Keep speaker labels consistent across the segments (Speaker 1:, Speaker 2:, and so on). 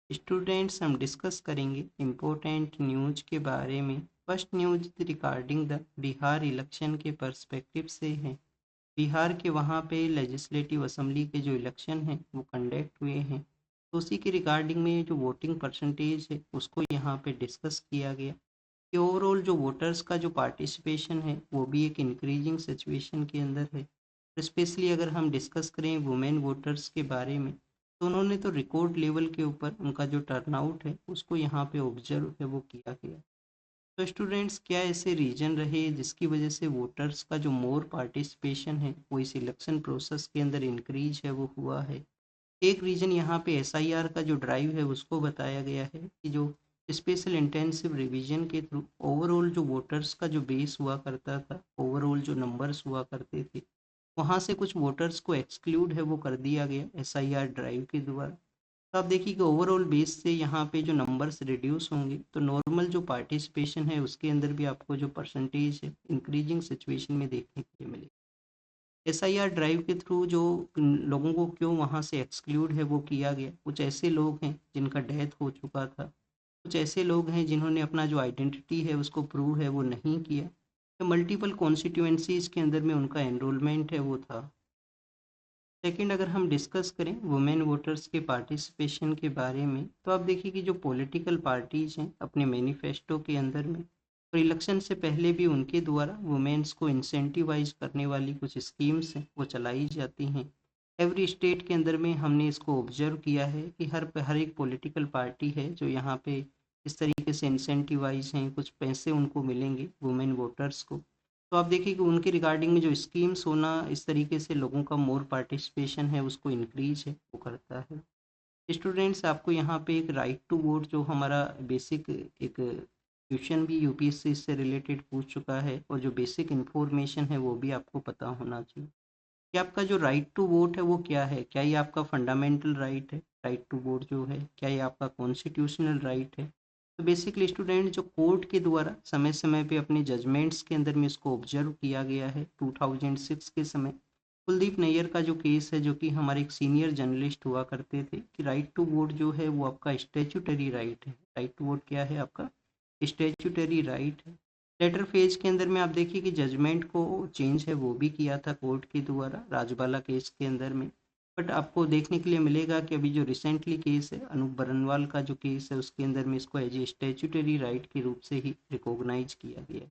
Speaker 1: Students हम discuss करेंगे important news के बारे में। First news regarding the Bihar election के पर्सपेक्टिव से है। बिहार के वहाँ पे लेजिस्लेटिव असेंबली के जो इलेक्शन हैं वो कंडक्ट हुए हैं, तो उसी के रिगार्डिंग में जो वोटिंग परसेंटेज है उसको यहाँ पे डिस्कस किया गया कि ओवरऑल जो वोटर्स का जो पार्टिसिपेशन है वो भी एक इंक्रीजिंग सिचुएशन के अंदर है। स्पेशली अगर हम डिस्कस करें वुमेन वोटर्स के बारे में, तो उन्होंने तो रिकॉर्ड लेवल के ऊपर उनका जो टर्नआउट है उसको यहाँ पे ऑब्जर्व है वो किया गया। तो स्टूडेंट्स, क्या ऐसे रीजन रहे जिसकी वजह से वोटर्स का जो मोर पार्टिसिपेशन है वो इस इलेक्शन प्रोसेस के अंदर इंक्रीज है वो हुआ है। एक रीजन यहाँ पे एसआईआर का जो ड्राइव है उसको बताया गया है कि जो स्पेशल इंटेंसिव रिवीजन के थ्रू ओवरऑल जो वोटर्स का जो बेस हुआ करता था, ओवरऑल जो नंबर्स हुआ करते थे, वहाँ से कुछ वोटर्स को एक्सक्लूड है वो कर दिया गया एसआईआर ड्राइव के द्वारा। तो आप देखिए कि ओवरऑल बेस से यहाँ पे जो नंबर्स रिड्यूस होंगे तो नॉर्मल जो पार्टिसिपेशन है उसके अंदर भी आपको जो परसेंटेज है इंक्रीजिंग सिचुएशन में देखने के लिए मिले। एसआईआर ड्राइव के थ्रू जो लोगों को क्यों वहाँ से एक्सक्लूड है वो किया गया, कुछ ऐसे लोग हैं जिनका डेथ हो चुका था, कुछ ऐसे लोग हैं जिन्होंने अपना जो आइडेंटिटी है उसको प्रूव है वो नहीं किया, या मल्टीपल कॉन्स्टिट्यूएंसीज के अंदर में उनका एनरोलमेंट है वो था। सेकंड, अगर हम डिस्कस करें वुमेन वोटर्स के पार्टिसिपेशन के बारे में, तो आप देखिए कि जो पॉलिटिकल पार्टीज हैं अपने मैनिफेस्टो के अंदर में और इलेक्शन से पहले भी उनके द्वारा वुमेन्स को इंसेंटिवाइज करने वाली कुछ स्कीम्स हैं वो चलाई जाती हैं। एवरी स्टेट के अंदर में हमने इसको ऑब्जर्व किया है कि हर एक पॉलिटिकल पार्टी है जो यहाँ पे इस तरीके से इंसेंटिवाइज हैं, कुछ पैसे उनको मिलेंगे वुमेन वोटर्स को। तो आप देखिए कि उनके रिगार्डिंग में जो स्कीम्स होना इस तरीके से लोगों का मोर पार्टिसिपेशन है उसको इंक्रीज है वो करता है। स्टूडेंट्स, आपको यहाँ पे एक राइट टू वोट जो हमारा बेसिक एक क्वेश्चन भी यूपीएससी से रिलेटेड पूछ चुका है, और जो बेसिक इन्फॉर्मेशन है वो भी आपको पता होना चाहिए कि आपका जो राइट टू वोट है वो क्या है। क्या ये आपका फंडामेंटल राइट है? राइट टू वोट जो है क्या ये आपका कॉन्स्टिट्यूशनल राइट है? तो बेसिकली स्टूडेंट, जो कोर्ट के द्वारा समय समय पे अपने जजमेंट्स के अंदर में इसको ऑब्जर्व किया गया है 2006 के समय। कुलदीप नैयर का जो केस है, जो कि हमारे एक सीनियर जर्नलिस्ट हुआ करते थे, कि राइट टू वोट जो है वो आपका स्टैट्यूटरी राइट है। राइट टू वोट क्या है? आपका स्टैट्यूटरी राइट है। लेटर फेज के अंदर में आप देखिए कि जजमेंट को चेंज है वो भी किया था कोर्ट के द्वारा राजबाला केस के अंदर में। बट आपको देखने के लिए मिलेगा कि अभी जो रिसेंटली केस है अनूप बरनवाल का जो केस है उसके अंदर में इसको एज ए स्टैट्यूटरी राइट के रूप से ही रिकॉग्नाइज किया गया है।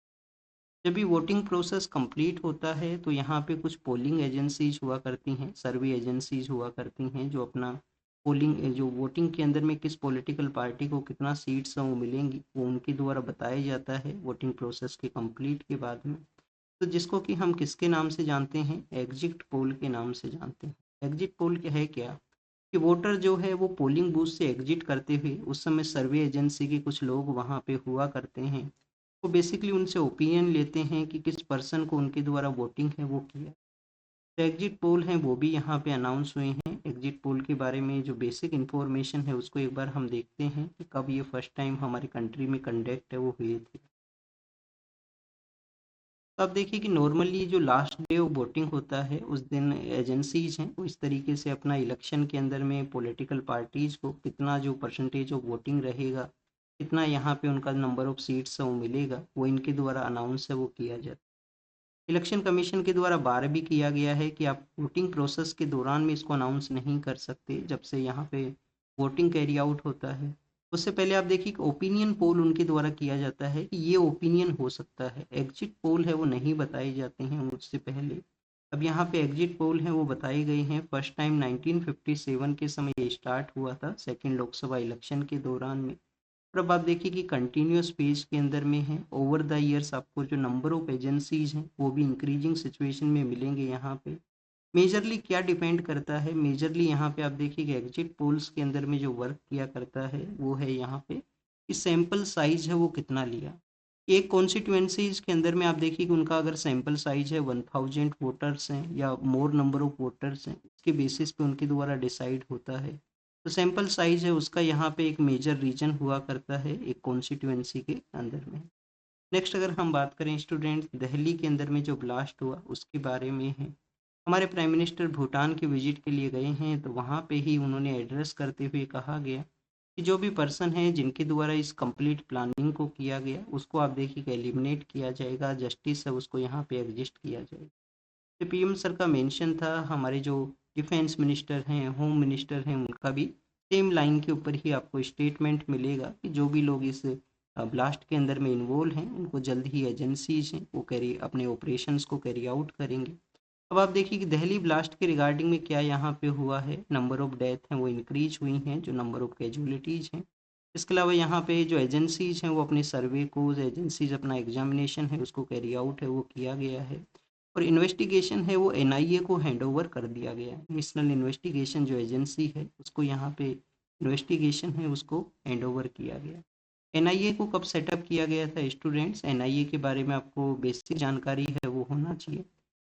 Speaker 1: जब भी वोटिंग प्रोसेस कंप्लीट होता है तो यहाँ पे कुछ पोलिंग एजेंसीज हुआ करती हैं, सर्वे एजेंसीज हुआ करती हैं, जो अपना पोलिंग जो वोटिंग के अंदर में किस पॉलिटिकल पार्टी को कितना सीट्स हैं वो मिलेंगी वो उनके द्वारा बताया जाता है वोटिंग प्रोसेस के कंप्लीट के बाद में। तो जिसको कि हम किसके नाम से जानते हैं? एग्जिट पोल के नाम से जानते हैं। एग्जिट पोल क्या है? क्या कि वोटर जो है वो पोलिंग बूथ से एग्जिट करते हुए उस समय सर्वे एजेंसी के कुछ लोग वहाँ पे हुआ करते हैं, वो बेसिकली उनसे ओपिनियन लेते हैं कि किस पर्सन को उनके द्वारा वोटिंग है वो किया। तो एग्जिट पोल हैं वो भी यहाँ पे अनाउंस हुए हैं। एग्जिट पोल के बारे में जो बेसिक इन्फॉर्मेशन है उसको एक बार हम देखते हैं कि कब ये फर्स्ट टाइम हमारी कंट्री में कंडक्ट है वो हुए थे। तो आप देखिए कि नॉर्मली जो लास्ट डे ऑफ वोटिंग होता है उस दिन एजेंसीज हैं वो इस तरीके से अपना इलेक्शन के अंदर में पॉलिटिकल पार्टीज को कितना जो परसेंटेज ऑफ वोटिंग रहेगा, कितना यहाँ पे उनका नंबर ऑफ सीट्स है वो मिलेगा, वो इनके द्वारा अनाउंस है वो किया जाता है। इलेक्शन कमीशन के द्वारा बार भी किया गया है कि आप वोटिंग प्रोसेस के दौरान में इसको अनाउंस नहीं कर सकते जब से यहाँ पे वोटिंग कैरी आउट होता है। उससे पहले आप देखिए कि ओपिनियन पोल उनके द्वारा किया जाता है कि ये ओपिनियन हो सकता है। एग्जिट पोल है वो नहीं बताए जाते हैं मुझसे पहले। अब यहाँ पे एग्जिट पोल है वो बताए गए हैं। फर्स्ट टाइम 1957 के समय ये स्टार्ट हुआ था सेकेंड लोकसभा इलेक्शन के दौरान में। और अब आप देखिए कि कंटिन्यूस पेज के अंदर में है ओवर द ईयर्स आपको जो नंबर ऑफ एजेंसीज हैं वो भी इंक्रीजिंग सिचुएशन में मिलेंगे यहाँ पे। मेजरली क्या डिपेंड करता है? मेजरली यहाँ पे आप देखिए कि एग्जिट पोल्स के अंदर में जो वर्क किया करता है वो है यहाँ पे कि सैंपल साइज है वो कितना लिया। एक कॉन्स्टिट्यूएंसीज के अंदर में आप देखिए कि उनका अगर सैंपल साइज है 1000 वोटर्स हैं या मोर नंबर ऑफ वोटर्स हैं, उसके बेसिस पे उनके द्वारा डिसाइड होता है। तो सैंपल साइज है उसका यहाँ पे एक मेजर रीजन हुआ करता है एक कॉन्स्टिट्यूएंसी के अंदर में। नेक्स्ट, अगर हम बात करें स्टूडेंट दिल्ली के अंदर में जो ब्लास्ट हुआ उसके बारे में है। हमारे प्राइम मिनिस्टर भूटान के विजिट के लिए गए हैं, तो वहाँ पे ही उन्होंने एड्रेस करते हुए कहा गया कि जो भी पर्सन है जिनके द्वारा इस कंप्लीट प्लानिंग को किया गया उसको आप देखिए कि एलिमिनेट किया जाएगा, जस्टिस है उसको यहाँ पे एग्जिस्ट किया जाएगा। तो पीएम सर का मेंशन था, हमारे जो डिफेंस मिनिस्टर हैं, होम मिनिस्टर हैं, उनका भी सेम लाइन के ऊपर ही आपको स्टेटमेंट मिलेगा कि जो भी लोग इस ब्लास्ट के अंदर में इन्वॉल्व हैं उनको जल्द ही एजेंसीज हैं वो कैरी अपने ऑपरेशंस को कैरी आउट करेंगे। अब आप देखिए कि दिल्ली ब्लास्ट के रिगार्डिंग में क्या यहाँ पे हुआ है, नंबर ऑफ डेथ हैं वो इंक्रीज हुई हैं, जो नंबर ऑफ कैजुअलिटीज़ हैं। इसके अलावा यहाँ पे जो एजेंसीज हैं वो अपने सर्वे को, एजेंसीज अपना एग्जामिनेशन है उसको कैरी आउट है वो किया गया है, और इन्वेस्टिगेशन है वो एनआईए को हैंड ओवर कर दिया गया है। नेशनल इन्वेस्टिगेशन जो एजेंसी है उसको यहाँ पे इन्वेस्टिगेशन है उसको हैंड ओवर किया गया। एनआईए को कब सेटअप किया गया था स्टूडेंट्स, एनआईए के बारे में आपको बेसिक जानकारी है वो होना चाहिए।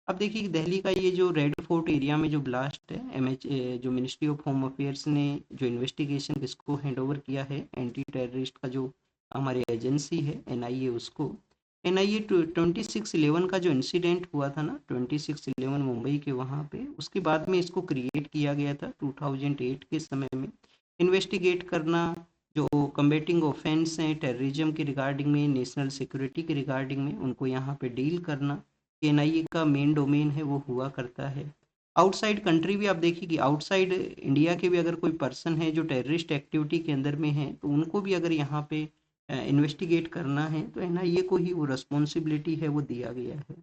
Speaker 1: अब देखिए कि दिल्ली का ये जो रेड फोर्ट एरिया में जो ब्लास्ट है, एमएच जो मिनिस्ट्री ऑफ होम अफेयर्स ने जो इन्वेस्टिगेशन किसको हैंड ओवर किया है, एंटी टेररिस्ट का जो हमारी एजेंसी है एनआईए उसको। एनआईए 26/11 का जो इंसिडेंट हुआ था ना, 26/11 मुंबई के वहाँ पे, उसके बाद में इसको क्रिएट किया गया था 2008 के समय में। इन्वेस्टिगेट करना, जो कम्बेटिंग ऑफेंस हैं टेररिज्म के रिगार्डिंग में, नेशनल सिक्योरिटी के रिगार्डिंग में, उनको यहाँ पे डील करना, एनआईए का मेन डोमेन है वो हुआ करता है। आउटसाइड कंट्री भी आप देखिए कि आउटसाइड इंडिया के भी अगर कोई पर्सन है जो टेररिस्ट एक्टिविटी के अंदर में है तो उनको भी अगर यहाँ पे इन्वेस्टिगेट करना है तो एनआईए को ही वो रिस्पॉन्सिबिलिटी है वो दिया गया है।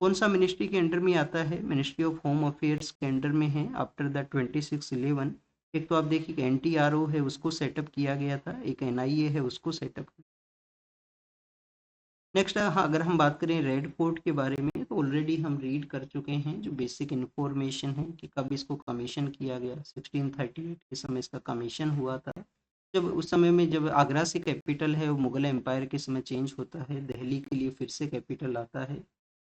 Speaker 1: कौन सा मिनिस्ट्री के अंडर में आता है, मिनिस्ट्री ऑफ होम अफेयर्स के अंडर में है आफ्टर द 26/11। एक तो आप देखिए कि एनटीआरओ है उसको सेटअप किया गया था, एक एनआईए है उसको सेटअप। नेक्स्ट हाँ, अगर हम बात करें रेड फोर्ट के बारे में तो ऑलरेडी हम रीड कर चुके हैं जो बेसिक इन्फॉर्मेशन है कि कब इसको कमीशन किया गया। 1638 के समय इसका कमीशन हुआ था, जब उस समय में जब आगरा से कैपिटल है वो मुगल एम्पायर के समय चेंज होता है, दिल्ली के लिए फिर से कैपिटल आता है।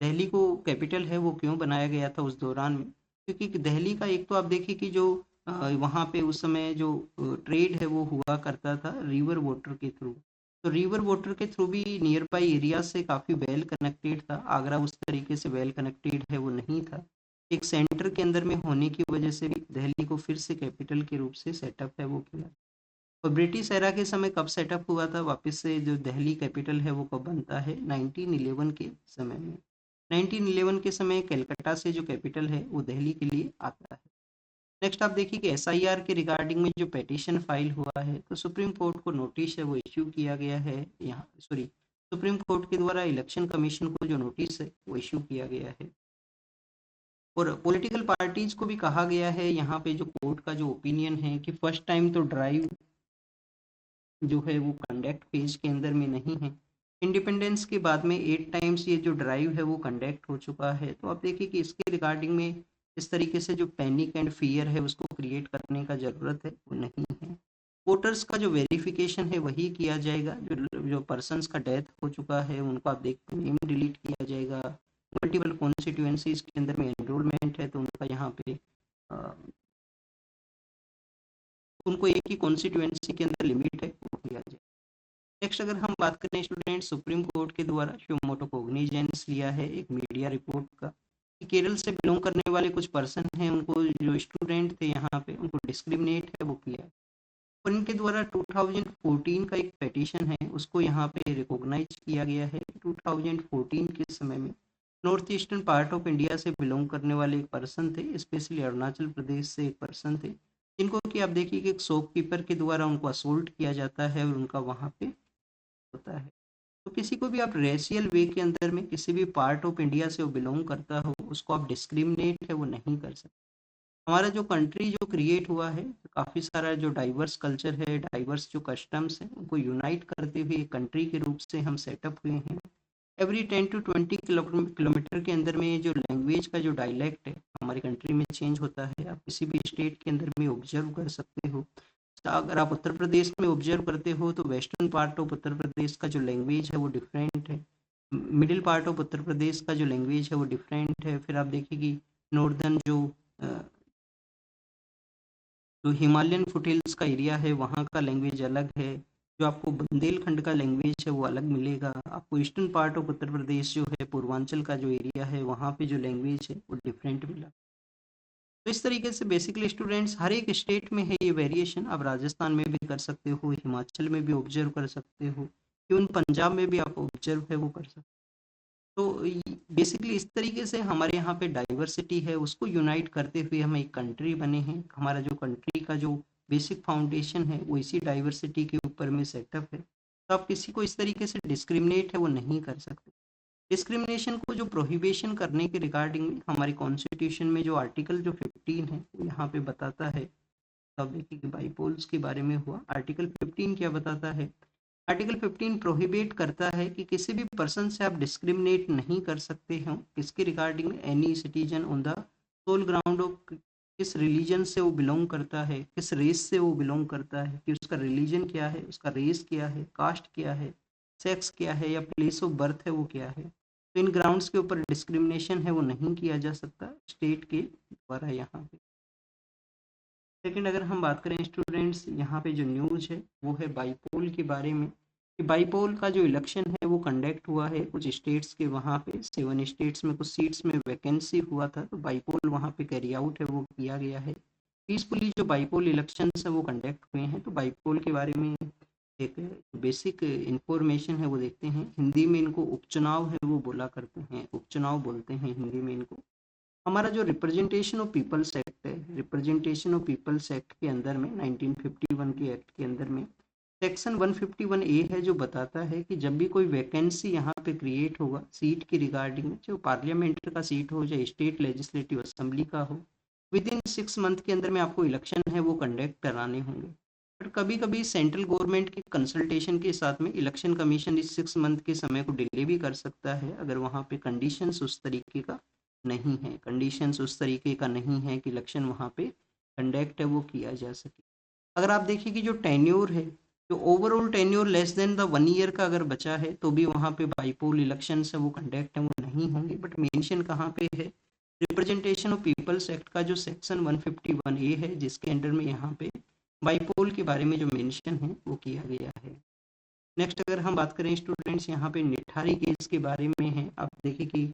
Speaker 1: दिल्ली को कैपिटल है वो क्यों बनाया गया था उस दौरान में, क्योंकि दिल्ली का एक तो आप देखिए कि जो वहाँ पे उस समय जो ट्रेड है वो हुआ करता था रिवर वाटर के थ्रू। तो रिवर वाटर के थ्रू भी नियर बाई एरिया से काफ़ी वेल कनेक्टेड था, आगरा उस तरीके से वेल कनेक्टेड है वो नहीं था। एक सेंटर के अंदर में होने की वजह से भी दिल्ली को फिर से कैपिटल के रूप से सेटअप है वो किया। और ब्रिटिश एरा के समय कब सेटअप हुआ था वापस से जो दिल्ली कैपिटल है वो कब बनता है, 1911 के समय में। 1911 के समय कलकत्ता से जो कैपिटल है वो दिल्ली के लिए आता है। नेक्स्ट आप देखिए कि एसआईआर के रिगार्डिंग में जो पिटीशन फाइल हुआ है तो सुप्रीम कोर्ट को नोटिस है वो इश्यू किया गया है, यहाँ सॉरी सुप्रीम कोर्ट के द्वारा इलेक्शन कमीशन को जो नोटिस है वो इश्यू किया गया है। और पॉलिटिकल पार्टीज को भी कहा गया है यहाँ पे, जो कोर्ट का जो ओपिनियन है कि फर्स्ट टाइम तो ड्राइव जो है वो कंडक्ट फेज के अंदर में नहीं है। इंडिपेंडेंस के बाद में 8 टाइम्स ये जो ड्राइव है वो कंडक्ट हो चुका है, तो आप देखिए कि इसके रिगार्डिंग में इस तरीके से जो पैनिक एंड फियर है उसको क्रिएट करने का ज़रूरत है वो नहीं है। वोटर्स का जो वेरिफिकेशन है वही किया जाएगा, जो जो पर्सन्स का डेथ हो चुका है उनको आप देख नेम डिलीट किया जाएगा। मल्टीपल कॉन्स्टिट्यूएंसीज के अंदर में एनरोलमेंट है तो उनका यहाँ पे उनको एक ही कॉन्स्टिट्यूएंसी के अंदर लिमिट है वो किया जाए। नेक्स्ट अगर हम बात करें स्टूडेंट, सुप्रीम कोर्ट के द्वारा सुमोटो कोग्निजेंस लिया है एक मीडिया रिपोर्ट का कि केरल से बिलोंग करने वाले कुछ पर्सन हैं उनको, जो स्टूडेंट थे यहाँ पे उनको डिस्क्रिमिनेट है वो किया, और इनके द्वारा 2014 का एक पिटीशन है उसको यहाँ पे रिकॉग्नाइज किया गया है। 2014 के समय में north eastern part of India से बिलोंग करने वाले एक पर्सन थे, स्पेशली अरुणाचल प्रदेश से एक पर्सन थे, जिनको कि आप देखिए कि एक शॉपकीपर के द्वारा उनको असोल्ट किया जाता है और उनका वहाँ पे होता है। तो किसी को भी आप रेशियल वे के अंदर में किसी भी पार्ट ऑफ इंडिया से वो बिलोंग करता हो उसको आप डिस्क्रिमिनेट है वो नहीं कर सकते। हमारा जो कंट्री जो क्रिएट हुआ है काफ़ी सारा जो डाइवर्स कल्चर है, डाइवर्स जो कस्टम्स हैं उनको यूनाइट करते हुए एक कंट्री के रूप से हम सेटअप हुए हैं। एवरी 10 to 20 किलोमीटर के अंदर में जो लैंग्वेज का जो डायलैक्ट है हमारी कंट्री में चेंज होता है, आप किसी भी स्टेट के अंदर में ऑब्जर्व कर सकते हो। तो अगर आप उत्तर प्रदेश में ऑब्जर्व करते हो तो western part of Uttar Pradesh का जो लैंग्वेज है वो डिफरेंट है, middle part of Uttar Pradesh का जो लैंग्वेज है वो डिफरेंट है। फिर आप देखिए कि नॉर्दर्न जो हिमालयन फुटहिल्स का एरिया है वहाँ का लैंग्वेज अलग है, जो आपको बुंदेलखंड का लैंग्वेज है वो अलग मिलेगा आपको। Eastern part of Uttar Pradesh जो है पूर्वांचल का जो एरिया है वहाँ पे जो लैंग्वेज है वो डिफरेंट मिला। तो इस तरीके से बेसिकली स्टूडेंट्स हर एक स्टेट में है ये वेरिएशन। आप राजस्थान में भी कर सकते हो, हिमाचल में भी ऑब्जर्व कर सकते हो, इवन पंजाब में भी आप ऑब्जर्व है वो कर सकते हो। तो बेसिकली इस तरीके से हमारे यहाँ पे डाइवर्सिटी है उसको यूनाइट करते हुए हम एक कंट्री बने हैं। हमारा जो कंट्री का जो बेसिक फाउंडेशन है वो इसी डाइवर्सिटी के ऊपर में सेटअप है। तो आप किसी को इस तरीके से डिस्क्रिमिनेट है वो नहीं कर सकते। डिस्क्रिमिनेशन को जो प्रोहिबिशन करने के रिगार्डिंग हमारे कॉन्स्टिट्यूशन में जो आर्टिकल जो 15 है वो यहाँ पे बताता है। अब देखिए कि बाइपोल्स के बारे में हुआ, आर्टिकल 15 क्या बताता है। आर्टिकल 15 प्रोहिबिट करता है कि किसी भी पर्सन से आप डिस्क्रिमिनेट नहीं कर सकते हो किसके regarding any citizen on the sole ground of किस रिलीजन से वो बिलोंग करता है, किस रेस से वो बिलोंग करता है, कि उसका रिलीजन क्या है, उसका रेस क्या है, कास्ट क्या है, सेक्स क्या है या प्लेस ऑफ बर्थ है वो क्या है। तो इन ग्राउंड्स के ऊपर डिस्क्रिमिनेशन है वो नहीं किया जा सकता स्टेट के द्वारा यहाँ पे। सेकंड अगर हम बात करें स्टूडेंट्स यहाँ पे जो न्यूज़ है वो है बाईपोल के बारे में, कि बाईपोल का जो इलेक्शन है वो कंडक्ट हुआ है कुछ स्टेट्स के, वहाँ पे 7 स्टेट्स में कुछ सीट्स में वैकेंसी हुआ था, तो बाईपोल वहाँ पे कैरी आउट है वो किया गया है। पीसफुली जो बाईपोल इलेक्शंस है वो कंडक्ट हुए हैं। तो बाईपोल के बारे में एक बेसिक इंफॉर्मेशन है वो देखते हैं। हिंदी में इनको उपचुनाव है वो बोला करते हैं, उपचुनाव बोलते हैं हिंदी में इनको। हमारा जो रिप्रेजेंटेशन ऑफ पीपल्स एक्ट है, रिप्रेजेंटेशन ऑफ पीपल्स एक्ट के अंदर में 1951 के एक्ट के अंदर में सेक्शन 151 ए है जो बताता है कि जब भी कोई वैकेंसी यहाँ पे क्रिएट होगा सीट की रिगार्डिंग, जो पार्लियामेंट का सीट हो चाहे स्टेट लेजिस्लेटिव असेंबली का हो, विद इन 6 मंथ के अंदर में आपको इलेक्शन है वो कंडक्ट कराने होंगे। बट कभी कभी सेंट्रल गवर्नमेंट के कंसल्टेशन के साथ में इलेक्शन कमीशन इस 6 मंथ के समय को डिले भी कर सकता है, अगर वहाँ पे कंडीशंस उस तरीके का नहीं है, कंडीशंस उस तरीके का नहीं है कि इलेक्शन वहाँ पे कंडक्ट है वो किया जा सके। अगर आप देखिए कि जो टेन्योर है, जो overall tenure less than the 1 year का अगर बचा है तो भी वहाँ पे बाईपोल इलेक्शन है वो कंडक्ट है वो नहीं होंगे। बट मेंशन कहाँ पे है, रिप्रेजेंटेशन ऑफ पीपल्स एक्ट का जो सेक्शन 151 ए है जिसके अंडर में यहाँ पे बाईपोल के बारे में जो मेंशन है वो किया गया है। नेक्स्ट अगर हम बात करें स्टूडेंट्स यहाँ पे निठारी केस के बारे में है। आप देखिए कि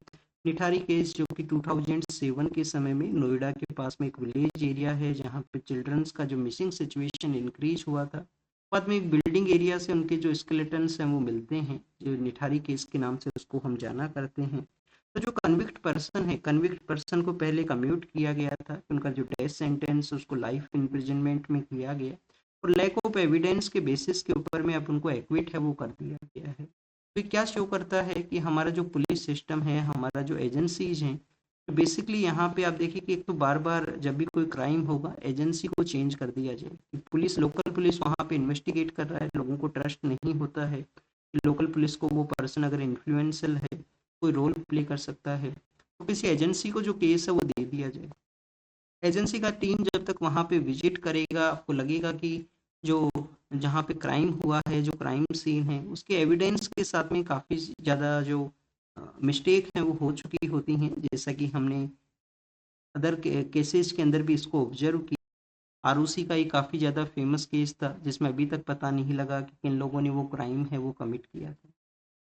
Speaker 1: निठारी केस जो कि 2007 के समय में नोएडा के पास में एक विलेज एरिया है जहाँ पे चिल्ड्रंस का जो मिसिंग सिचुएशन इंक्रीज हुआ था, बाद में एक बिल्डिंग एरिया से उनके जो स्केलेटन्स हैं वो मिलते हैं, जो निठारी केस के नाम से उसको हम जाना करते हैं। तो जो कन्विक्ट पर्सन है, कन्विक्ट पर्सन को पहले कम्यूट किया गया था, उनका जो डेथ सेंटेंस उसको लाइफ इम्प्रिजनमेंट में किया गया और लैक ऑफ एविडेंस के बेसिस के ऊपर में अब उनको एक्विट है वो कर दिया गया है। तो क्या शो करता है कि हमारा जो पुलिस सिस्टम है, हमारा जो एजेंसीज हैं, तो बेसिकली यहाँ पे आप देखिए कि एक तो बार बार जब भी कोई क्राइम होगा एजेंसी को चेंज कर दिया जाए कि पुलिस, लोकल पुलिस वहाँ पे इन्वेस्टिगेट कर रहा है, लोगों को ट्रस्ट नहीं होता है लोकल पुलिस को, वो पर्सन अगर इन्फ्लुएंशियल है कोई रोल प्ले कर सकता है, तो किसी एजेंसी को जो केस है वो दे दिया जाए। एजेंसी का टीम जब तक वहाँ पे विजिट करेगा आपको लगेगा कि जो जहाँ पे क्राइम हुआ है, जो क्राइम सीन है उसके एविडेंस के साथ में काफ़ी ज़्यादा जो मिस्टेक हैं वो हो चुकी होती हैं, जैसा कि हमने अदर केसेस के अंदर भी इसको ऑब्जर्व किया। आरओसी का ये काफ़ी ज़्यादा फेमस केस था जिसमें अभी तक पता नहीं लगा कि किन लोगों ने वो क्राइम है वो कमिट किया था।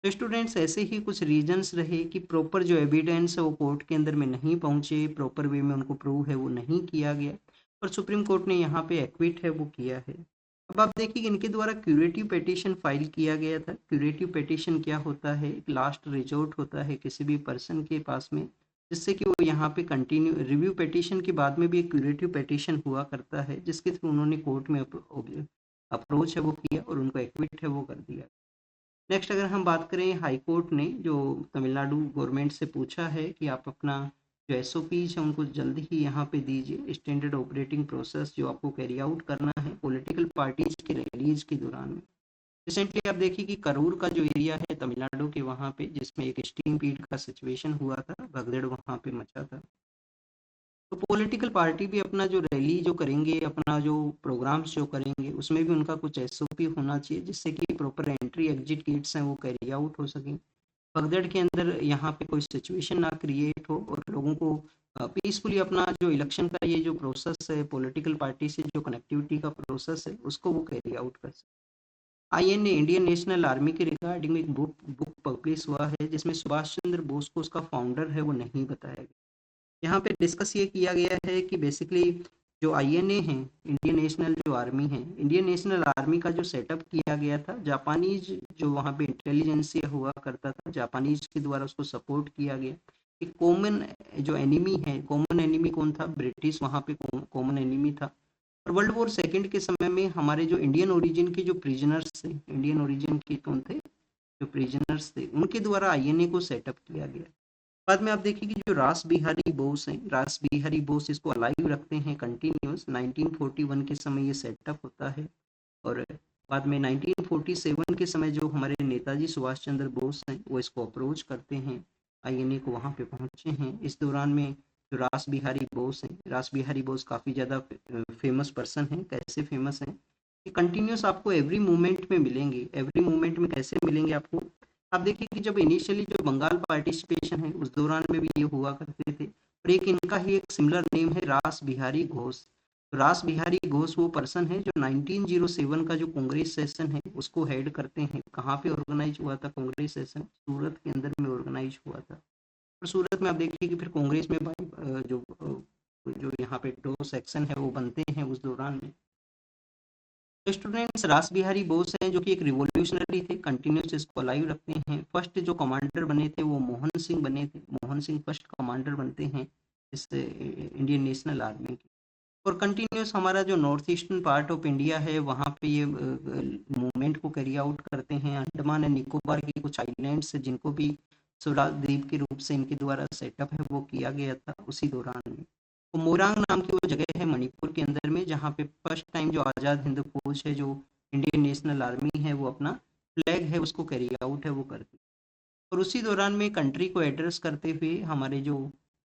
Speaker 1: तो स्टूडेंट्स ऐसे ही कुछ रीजंस रहे कि प्रॉपर जो एविडेंस है वो कोर्ट के अंदर में नहीं पहुंचे, प्रॉपर वे में उनको प्रूव है वो नहीं किया गया और सुप्रीम कोर्ट ने यहाँ पे एक्विट है वो किया है। अब आप देखिए कि इनके द्वारा क्यूरेटिव पिटीशन फाइल किया गया था। क्यूरेटिव पिटीशन क्या होता है, एक लास्ट रिजोर्ट होता है किसी भी पर्सन के पास में, जिससे कि वो यहाँ पे कंटिन्यू रिव्यू पिटीशन के बाद में भी एक क्यूरेटिव पिटीशन हुआ करता है जिसके थ्रू उन्होंने कोर्ट में अप्रोच है वो किया और उनको एक्विट है वो कर दिया। नेक्स्ट अगर हम बात करें, हाई कोर्ट ने जो तमिलनाडु गवर्नमेंट से पूछा है कि आप अपना जो एसओपीज है उनको जल्द ही यहाँ पे दीजिए, स्टैंडर्ड ऑपरेटिंग प्रोसेस जो आपको कैरी आउट करना है पॉलिटिकल पार्टीज के रैलीज के दौरान में। रिसेंटली आप देखिए कि करूर का जो एरिया है तमिलनाडु के, वहाँ पे जिसमें एक स्टीम पीट का सिचुएशन हुआ था, भगदड़ वहाँ पे मचा था। तो पॉलिटिकल पार्टी भी अपना जो रैली जो करेंगे, अपना जो प्रोग्राम्स जो करेंगे उसमें भी उनका कुछ एसओपी होना चाहिए जिससे कि प्रॉपर एंट्री एग्जिट गेट्स हैं वो कैरी आउट हो सकें, भगदड़ के अंदर यहाँ पे कोई सिचुएशन ना क्रिएट हो और लोगों को पीसफुली अपना जो इलेक्शन का ये जो प्रोसेस है, पॉलिटिकल पार्टी से जो कनेक्टिविटी का प्रोसेस है उसको वो कैरी आउट कर सके। आईएन ने इंडियन नेशनल आर्मी के रिगार्डिंग में एक बुक बुक पब्लिश हुआ है जिसमें सुभाष चंद्र बोस को उसका फाउंडर है वो नहीं बताया गया। यहाँ पे डिस्कस ये किया गया है कि बेसिकली जो आईएनए है, इंडियन नेशनल जो आर्मी है, इंडियन नेशनल आर्मी का जो सेटअप किया गया था, जापानीज जो वहाँ पे इंटेलिजेंस हुआ करता था, जापानीज के द्वारा उसको सपोर्ट किया गया। एक कॉमन जो एनिमी है, कॉमन एनिमी कौन था? ब्रिटिश वहाँ पे कॉमन एनिमी था। और वर्ल्ड वॉर सेकंड के समय में हमारे जो इंडियन ओरिजिन के जो प्रिजनर्स थे, इंडियन ओरिजिन के कौन थे जो प्रिजनर्स थे, उनके द्वारा आईएनए को सेटअप किया गया। बाद में आप देखिए कि जो रास बिहारी बोस हैं, रास बिहारी बोस इसको अलाइव रखते हैं कंटिन्यूस। 1941 के समय ये सेटअप होता है। और बाद में 1947 के समय जो हमारे नेताजी सुभाष चंद्र बोस हैं वो इसको अप्रोच करते हैं, आईएनए को वहाँ पे पहुँचे हैं। इस दौरान में जो रास बिहारी बोस हैं, रास बिहारी बोस काफ़ी ज़्यादा फेमस पर्सन हैं। कैसे फेमस हैं कि कंटिन्यूस आपको एवरी मूवमेंट में मिलेंगे। एवरी मूवमेंट में कैसे मिलेंगे आपको? आप देखिए कि जब इनिशियली जो बंगाल पार्टिसिपेशन है उस दौरान में भी ये हुआ करते थे। और एक इनका ही एक सिमिलर नेम है, रास बिहारी घोष। तो रास बिहारी घोष वो पर्सन है जो 1907 का जो कांग्रेस सेशन है उसको हेड करते हैं। कहाँ पे ऑर्गेनाइज हुआ था कांग्रेस सेशन? सूरत के अंदर में ऑर्गेनाइज हुआ था। और सूरत में आप देखिए कि फिर कांग्रेस में जो जो यहाँ पे दो सेक्शन है वो बनते हैं उस दौरान में। तो स्टूडेंट्स, रास बिहारी बोस हैं जो कि एक रिवॉल्यूशनरी थे, कंटिन्यूस इसको अलाइव रखते हैं। फर्स्ट जो कमांडर बने थे वो मोहन सिंह बने थे। मोहन सिंह फर्स्ट कमांडर बनते हैं इस इंडियन नेशनल आर्मी के। और कंटिन्यूस हमारा जो north eastern part of India है वहाँ पे ये मूवमेंट को कैरी आउट करते हैं। अंडमान एंड निकोबार की कुछ आइलैंड्स जिनको भी स्वराज द्वीप के रूप से इनके द्वारा सेटअप है वो किया गया था उसी दौरान में। तो मोरांग नाम की वो जगह है मणिपुर के अंदर में जहाँ पे फर्स्ट टाइम जो आज़ाद हिंद फौज है, जो इंडियन नेशनल आर्मी है, वो अपना फ्लैग है उसको कैरी आउट है वो करती है। और उसी दौरान में कंट्री को एड्रेस करते हुए हमारे जो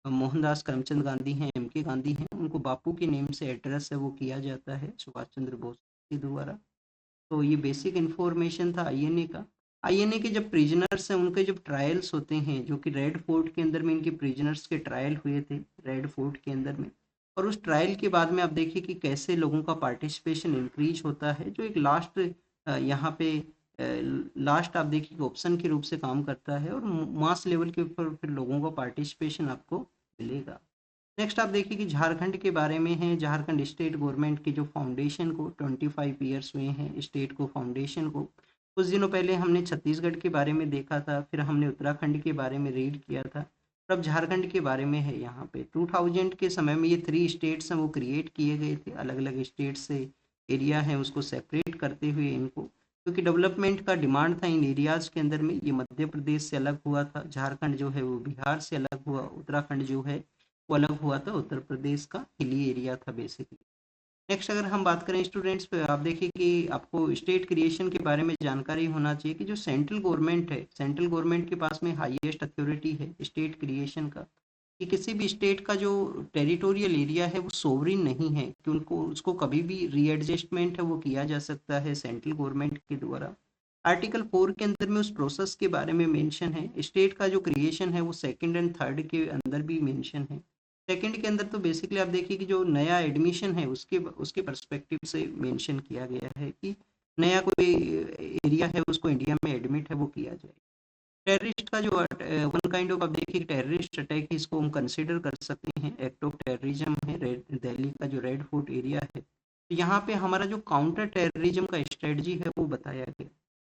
Speaker 1: मोहनदास करमचंद गांधी हैं, एमके गांधी हैं, उनको बापू के नेम से एड्रेस है वो किया जाता है सुभाष चंद्र बोस के द्वारा। तो ये बेसिक इन्फॉर्मेशन था आईएनए का। आईएनए के जब प्रिजनर्स हैं उनके जब ट्रायल्स होते हैं, जो कि रेड फोर्ट के अंदर में इनके प्रिजनर्स के ट्रायल हुए थे, रेड फोर्ट के अंदर में। और उस ट्रायल के बाद में आप देखिए कि कैसे लोगों का पार्टिसिपेशन इंक्रीज होता है, जो एक लास्ट यहाँ पे लास्ट आप देखिए ऑप्शन के रूप से काम करता है और मास लेवल के ऊपर फिर लोगों का पार्टिसिपेशन आपको मिलेगा। नेक्स्ट आप देखिए कि झारखंड के बारे में है। झारखंड स्टेट गवर्नमेंट की जो फाउंडेशन को 25 ईयर्स हुए हैं स्टेट को, फाउंडेशन को। कुछ दिनों पहले हमने छत्तीसगढ़ के बारे में देखा था, फिर हमने उत्तराखंड के बारे में रीड किया था। और अब झारखंड के बारे में है। यहाँ पे 2000 के समय में ये 3 स्टेट्स हैं वो क्रिएट किए गए थे। अलग अलग स्टेट से एरिया है उसको सेपरेट करते हुए इनको, क्योंकि डेवलपमेंट का डिमांड था इन एरियाज़ के अंदर में। ये मध्य प्रदेश से अलग हुआ था, झारखंड जो है वो बिहार से अलग हुआ, उत्तराखंड जो है वो अलग हुआ था, उत्तर प्रदेश का हिली एरिया था बेसिकली। नेक्स्ट अगर हम बात करें स्टूडेंट्स पे, आप देखिए कि आपको स्टेट क्रिएशन के बारे में जानकारी होना चाहिए कि जो सेंट्रल गवर्नमेंट है, सेंट्रल गवर्नमेंट के पास में हाईएस्ट अथॉरिटी है स्टेट क्रिएशन का। कि किसी भी स्टेट का जो टेरिटोरियल एरिया है वो सोवरिन नहीं है, कि उनको उसको कभी भी रीएडजस्टमेंट है वो किया जा सकता है सेंट्रल गवर्नमेंट के द्वारा। आर्टिकल 4 के अंदर में उस प्रोसेस के बारे में मेंशन है। स्टेट का जो क्रिएशन है वो सेकंड एंड थर्ड के अंदर भी मेंशन है। सेकंड के अंदर तो बेसिकली आप देखिए कि जो नया एडमिशन है उसके उसके पर्सपेक्टिव से मेंशन किया गया है कि नया कोई एरिया है उसको इंडिया में एडमिट है वो किया जाए। टेररिस्ट का जो वन काइंड ऑफ आप देखिए टेररिस्ट अटैक इसको हम कंसिडर कर सकते हैं, एक्ट ऑफ टेररिज्म है। रेड दिल्ली का जो रेड फोर्ट एरिया है, तो यहाँ पे हमारा जो काउंटर टेररिज्म का स्ट्रेटजी है वो बताया गया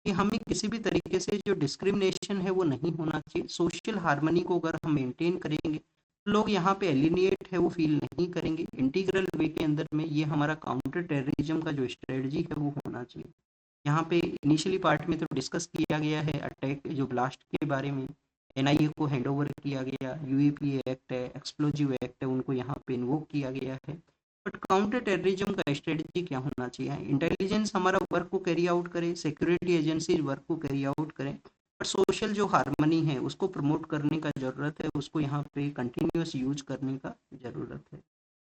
Speaker 1: कि हमें किसी भी तरीके से जो डिस्क्रिमिनेशन है वो नहीं होना चाहिए। सोशल हार्मनी को अगर हम मेंटेन करेंगे तो लोग यहाँ पे एलिनिएट है वो फील नहीं करेंगे। इंटीग्रल वे के अंदर में ये हमारा काउंटर टेररिज्म का जो स्ट्रेटजी है वो होना चाहिए। यहाँ पे इनिशियली पार्ट में तो डिस्कस किया गया है अटैक जो ब्लास्ट के बारे में, एनआईए को हैंडओवर किया गया, यूएपी एक्ट है, एक्सप्लोजिव एक्ट है, उनको यहाँ पे इन्वोक किया गया है। बट काउंटर टेररिज्म का स्ट्रेटजी क्या होना चाहिए? इंटेलिजेंस हमारा वर्क को कैरी आउट करे, सिक्योरिटी एजेंसी वर्क को कैरी आउट करें, बट सोशल जो हार्मनी है उसको प्रमोट करने का ज़रूरत है, उसको यहाँ पे कंटिन्यूस यूज करने का ज़रूरत है।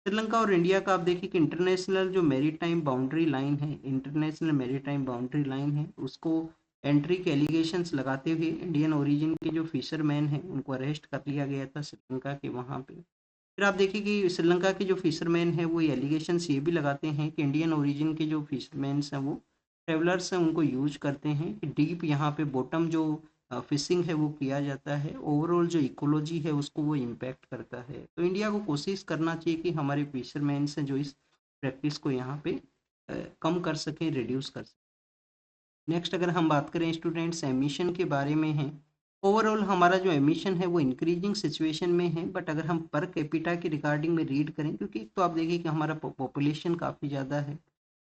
Speaker 1: श्रीलंका और इंडिया का आप देखिए कि इंटरनेशनल जो मैरीटाइम बाउंड्री लाइन है, इंटरनेशनल मैरीटाइम बाउंड्री लाइन है, उसको एंट्री के एलिगेशंस लगाते हुए इंडियन ओरिजिन के जो फिशरमैन हैं उनको अरेस्ट कर लिया गया था श्रीलंका के वहाँ पे। फिर आप देखिए कि श्रीलंका के जो फिशरमैन हैं वो एलिगेशंस ये भी लगाते हैं कि इंडियन ओरिजिन के जो फिशरमैन हैं वो ट्रेवलर्स हैं उनको यूज करते हैं कि डीप यहाँ पे बॉटम जो फिशिंग है वो किया जाता है, ओवरऑल जो इकोलॉजी है उसको वो इम्पैक्ट करता है। तो इंडिया को कोशिश करना चाहिए कि हमारे फिशरमैन्स हैं जो इस प्रैक्टिस को यहाँ पे कम कर सकें, रिड्यूस कर सकें। नेक्स्ट अगर हम बात करें स्टूडेंट्स एमिशन के बारे में है, ओवरऑल हमारा जो एमिशन है वो इंक्रीजिंग सिचुएशन में है, बट अगर हम पर कैपिटा के रिगार्डिंग में रीड करें, क्योंकि तो आप देखिए कि हमारा पॉपुलेशन काफ़ी ज़्यादा है,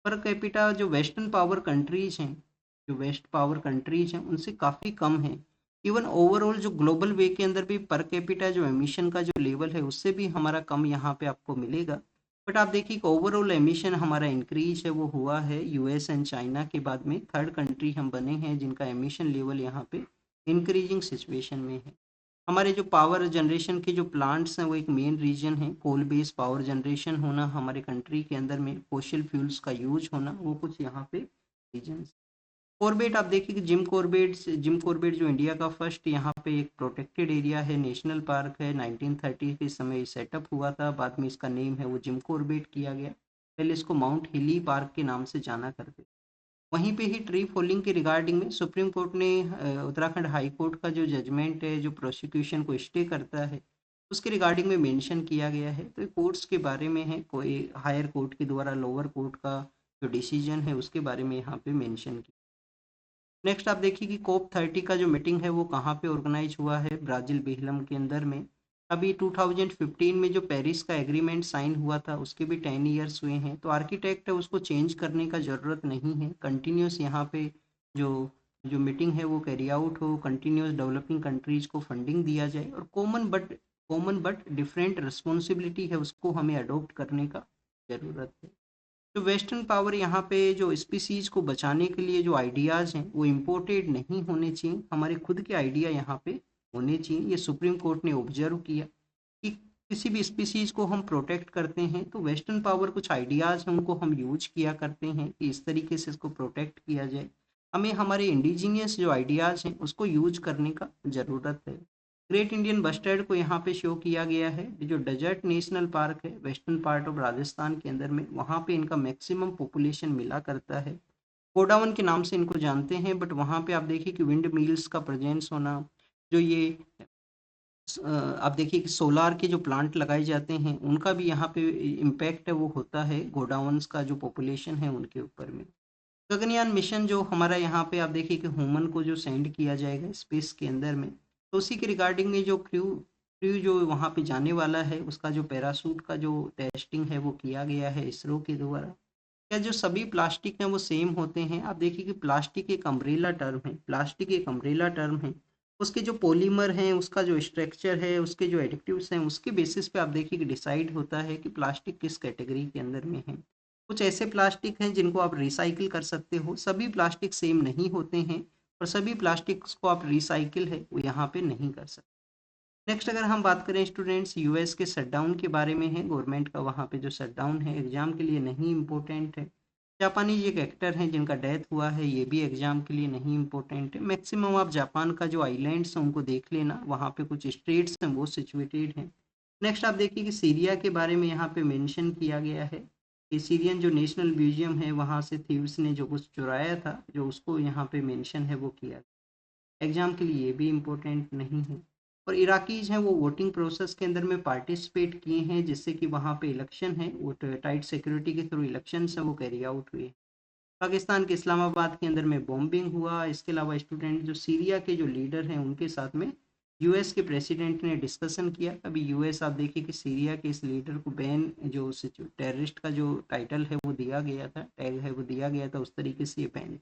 Speaker 1: पर कैपिटा जो वेस्टर्न पावर कंट्रीज हैं, जो वेस्ट पावर कंट्रीज हैं उनसे काफ़ी कम है। इवन ओवरऑल जो ग्लोबल वे के अंदर भी पर कैपिटा जो एमिशन का जो लेवल है उससे भी हमारा कम यहाँ पे आपको मिलेगा। बट आप देखिए कि ओवरऑल एमिशन हमारा इंक्रीज है वो हुआ है यूएस एंड चाइना के बाद में, थर्ड कंट्री हम बने हैं जिनका एमिशन लेवल यहाँ पे इंक्रीजिंग सिचुएशन में है। हमारे जो पावर जनरेशन के जो प्लांट्स हैं वो एक मेन रीजन है, कोल बेस्ड पावर जनरेशन होना हमारे कंट्री के अंदर में, फोसिल फ्यूल्स का यूज होना, वो कुछ यहाँ पे रीजन। कॉर्बेट आप देखिए कि जिम कॉर्बेट जो इंडिया का फर्स्ट यहाँ पे एक प्रोटेक्टेड एरिया है, नेशनल पार्क है, 1930 के समय सेटअप हुआ था, बाद में इसका नेम है वो जिम कॉर्बेट किया गया, पहले इसको माउंट हिली पार्क के नाम से जाना करते। वहीं पे ही ट्री फॉलिंग के रिगार्डिंग में सुप्रीम कोर्ट ने उत्तराखंड हाई कोर्ट का जो जजमेंट है जो प्रोसिक्यूशन को स्टे करता है उसके रिगार्डिंग में मेंशन किया गया है। तो कोर्ट्स के बारे में है, कोई हायर कोर्ट के द्वारा लोअर कोर्ट का जो डिसीजन है उसके बारे में यहाँ पे मेंशन किया। नेक्स्ट आप देखिए कि COP30 का जो मीटिंग है वो कहाँ पे ऑर्गेनाइज हुआ है, ब्राज़ील बेहलम के अंदर में। अभी 2015 में जो पेरिस का एग्रीमेंट साइन हुआ था उसके भी 10 ईयर्स हुए हैं, तो आर्किटेक्ट है उसको चेंज करने का ज़रूरत नहीं है, कंटिन्यूस यहाँ पे जो जो मीटिंग है वो कैरी आउट हो, कंटिन्यूस डेवलपिंग कंट्रीज को फंडिंग दिया जाए और कॉमन बट डिफरेंट रिस्पॉन्सिबिलिटी है उसको हमें अडोप्ट करने का ज़रूरत है। तो वेस्टर्न पावर यहाँ पे जो स्पीसीज को बचाने के लिए जो आइडियाज़ हैं वो इम्पोर्टेड नहीं होने चाहिए, हमारे खुद के आइडिया यहाँ पे होने चाहिए। ये सुप्रीम कोर्ट ने ऑब्जर्व किया कि किसी भी स्पीसीज को हम प्रोटेक्ट करते हैं तो वेस्टर्न पावर कुछ आइडियाज़ हैं उनको हम यूज किया करते हैं कि इस तरीके से इसको प्रोटेक्ट किया जाए। हमें हमारे इंडिजीनियस जो आइडियाज़ हैं उसको यूज करने का ज़रूरत है। ग्रेट इंडियन बस्टर्ड को यहाँ पे शो किया गया है, जो डेजर्ट नेशनल पार्क है वेस्टर्न पार्ट ऑफ राजस्थान के अंदर में, वहाँ पे इनका मैक्सिमम पॉपुलेशन मिला करता है। गोडावन के नाम से इनको जानते हैं, बट वहाँ पे आप देखिए कि विंड मिल्स का प्रेजेंस होना, जो ये आप देखिए कि सोलार के जो प्लांट लगाए जाते हैं उनका भी यहाँ पे इम्पैक्ट है वो होता है गोडाउन्स का जो पॉपुलेशन है उनके ऊपर में। गगनयान मिशन जो हमारा यहाँ पे आप देखिए कि ह्यूमन को जो सेंड किया जाएगा स्पेस के अंदर में, तो उसी के रिगार्डिंग में जो क्रू जो वहाँ पे जाने वाला है उसका जो पैरासूट का जो टेस्टिंग है वो किया गया है इसरो के द्वारा। क्या जो सभी प्लास्टिक हैं वो सेम होते हैं? आप देखिए कि प्लास्टिक एक अम्ब्रेला टर्म है, उसके जो पॉलीमर हैं उसका जो स्ट्रक्चर है उसके जो एडिटिव्स हैं उसके बेसिस पे आप देखिए कि डिसाइड होता है कि प्लास्टिक किस कैटेगरी के अंदर में है। कुछ ऐसे प्लास्टिक हैं जिनको आप रिसाइकिल कर सकते हो, सभी प्लास्टिक सेम नहीं होते हैं और सभी प्लास्टिक्स को आप रिसाइकिल है वो यहाँ पे नहीं कर सकते। नेक्स्ट अगर हम बात करें स्टूडेंट्स यूएस के शटडाउन के बारे में है, गवर्नमेंट का वहाँ पे जो शटडाउन है एग्जाम के लिए नहीं इम्पोर्टेंट है। जापानीज एक एक्टर हैं जिनका डेथ हुआ है, ये भी एग्जाम के लिए नहीं इम्पोर्टेंट है। मैक्सिमम आप जापान का जो आइलैंड्स हैं उनको देख लेना, वहाँ पे कुछ स्टेट्स हैं वो सिचुएटेड हैं। नेक्स्ट आप देखिए कि सीरिया के बारे में यहाँ पे मेंशन किया गया है कि सीरियन जो नेशनल म्यूजियम है वहाँ से थीव्स ने जो कुछ चुराया था जो उसको यहाँ पे मेंशन है वो किया। एग्जाम के लिए ये भी इम्पोर्टेंट नहीं है। और इराकीज हैं वो वोटिंग प्रोसेस के अंदर में पार्टिसिपेट किए हैं जिससे कि वहाँ पे इलेक्शन है वो टाइट सिक्योरिटी के थ्रू इलेक्शन है वो कैरी आउट हुए। पाकिस्तान के इस्लामाबाद के अंदर में बॉम्बिंग हुआ। इसके अलावा स्टूडेंट जो सीरिया के जो लीडर हैं उनके साथ में यूएस के प्रेसिडेंट ने डिस्कशन किया। अभी यूएस आप देखिए कि सीरिया के इस लीडर को बैन जो टेररिस्ट का जो टाइटल है वो दिया गया था, टैग है वो दिया गया था, उस तरीके से ये ban.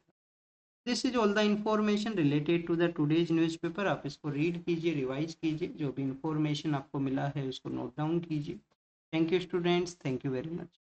Speaker 1: This is all the information related to the today's newspaper. आप इसको रीड कीजिए, रिवाइज कीजिए, जो भी इंफॉर्मेशन आपको मिला है उसको नोट डाउन कीजिए। Thank you students, thank you very much.